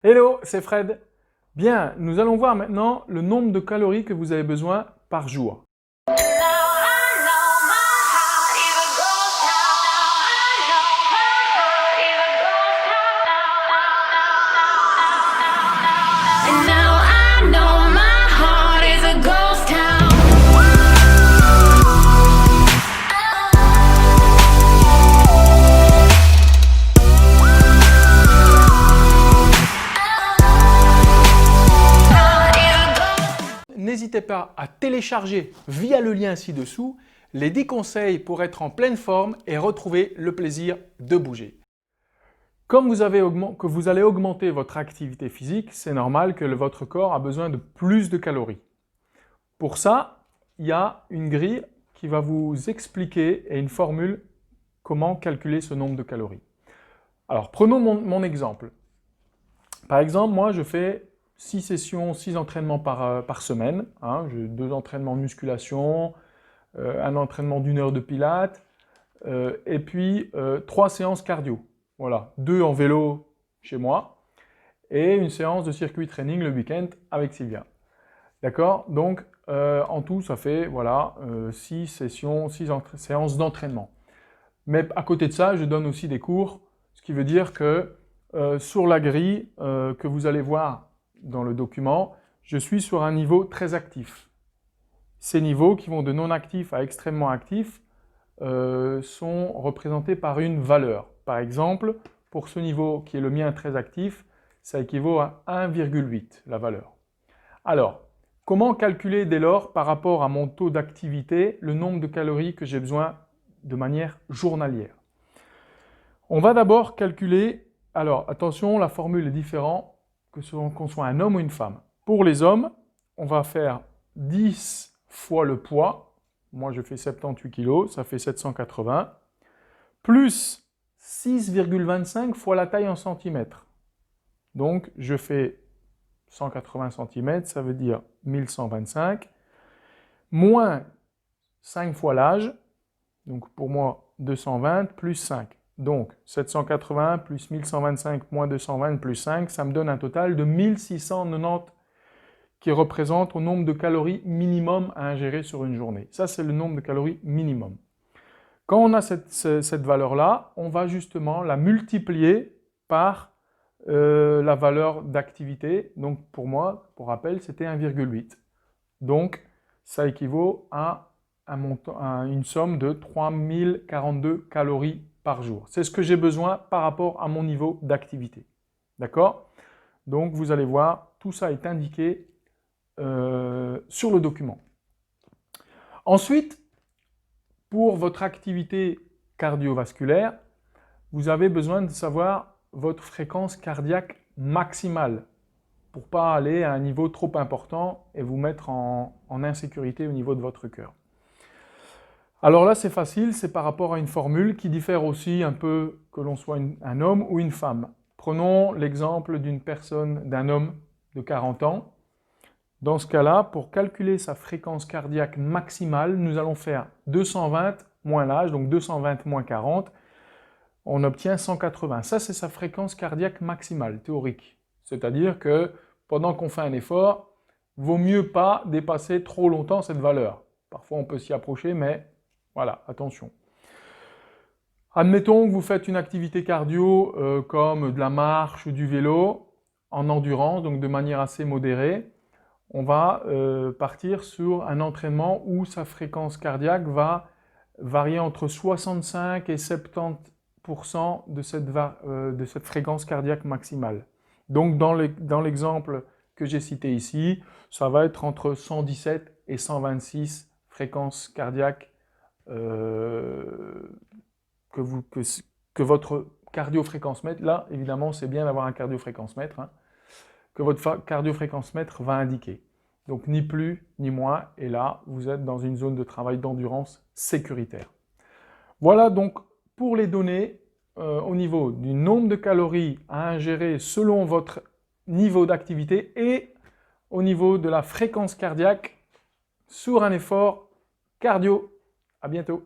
Hello, c'est Fred. Bien, nous allons voir maintenant le nombre de calories que vous avez besoin par jour. N'hésitez pas à télécharger via le lien ci-dessous les 10 conseils pour être en pleine forme et retrouver le plaisir de bouger. Comme vous allez augmenter votre activité physique, c'est normal que votre corps a besoin de plus de calories. Pour ça, il y a une grille qui va vous expliquer et une formule comment calculer ce nombre de calories. Alors, prenons mon exemple. Par exemple, moi, je fais 6 sessions, 6 entraînements par semaine. J'ai 2 entraînements de musculation, un entraînement d'1 heure de pilates, et puis 3 séances cardio. Voilà, 2 en vélo chez moi, et une séance de circuit training le week-end avec Sylvia. D'accord? Donc, en tout, ça fait voilà, 6 sessions, 6 séances d'entraînement. Mais à côté de ça, je donne aussi des cours, ce qui veut dire que sur la grille que vous allez voir dans le document, je suis sur un niveau très actif. Ces niveaux qui vont de non actif à extrêmement actif sont représentés par une valeur. Par exemple, pour ce niveau qui est le mien très actif, ça équivaut à 1,8 la valeur. Alors, comment calculer dès lors par rapport à mon taux d'activité le nombre de calories que j'ai besoin de manière journalière? On va d'abord calculer, alors attention, la formule est différente qu'on soit un homme ou une femme. Pour les hommes, on va faire 10 fois le poids, moi je fais 78 kg, ça fait 780, plus 6,25 fois la taille en centimètres. Donc je fais 180 cm, ça veut dire 1125, moins 5 fois l'âge, donc pour moi 220, plus 5. Donc 780 plus 1125 moins 220 plus 5, ça me donne un total de 1690 qui représente au nombre de calories minimum à ingérer sur une journée. Ça, c'est le nombre de calories minimum. Quand on a cette valeur-là, on va justement la multiplier par la valeur d'activité. Donc pour moi, pour rappel, c'était 1,8. Donc ça équivaut à une somme de 3042 calories par jour. C'est ce que j'ai besoin par rapport à mon niveau d'activité. D'accord? Donc vous allez voir, tout ça est indiqué sur le document. Ensuite, pour votre activité cardiovasculaire, vous avez besoin de savoir votre fréquence cardiaque maximale pour ne pas aller à un niveau trop important et vous mettre en insécurité au niveau de votre cœur. Alors là, c'est facile, c'est par rapport à une formule qui diffère aussi un peu que l'on soit un homme ou une femme. Prenons l'exemple d'un homme de 40 ans. Dans ce cas-là, pour calculer sa fréquence cardiaque maximale, nous allons faire 220 moins l'âge, donc 220 moins 40, on obtient 180. Ça, c'est sa fréquence cardiaque maximale, théorique. C'est-à-dire que pendant qu'on fait un effort, vaut mieux pas dépasser trop longtemps cette valeur. Parfois, on peut s'y approcher, mais voilà, attention. Admettons que vous faites une activité cardio comme de la marche ou du vélo en endurance, donc de manière assez modérée. On va partir sur un entraînement où sa fréquence cardiaque va varier entre 65 et 70% de cette fréquence cardiaque maximale. Donc dans l'exemple que j'ai cité ici, ça va être entre 117 et 126 fréquences cardiaques que votre cardiofréquence-mètre, là évidemment c'est bien d'avoir un cardiofréquence-mètre, que votre cardiofréquence-mètre va indiquer. Donc ni plus ni moins, et là vous êtes dans une zone de travail d'endurance sécuritaire. Voilà donc pour les données au niveau du nombre de calories à ingérer selon votre niveau d'activité et au niveau de la fréquence cardiaque sur un effort cardio. À bientôt.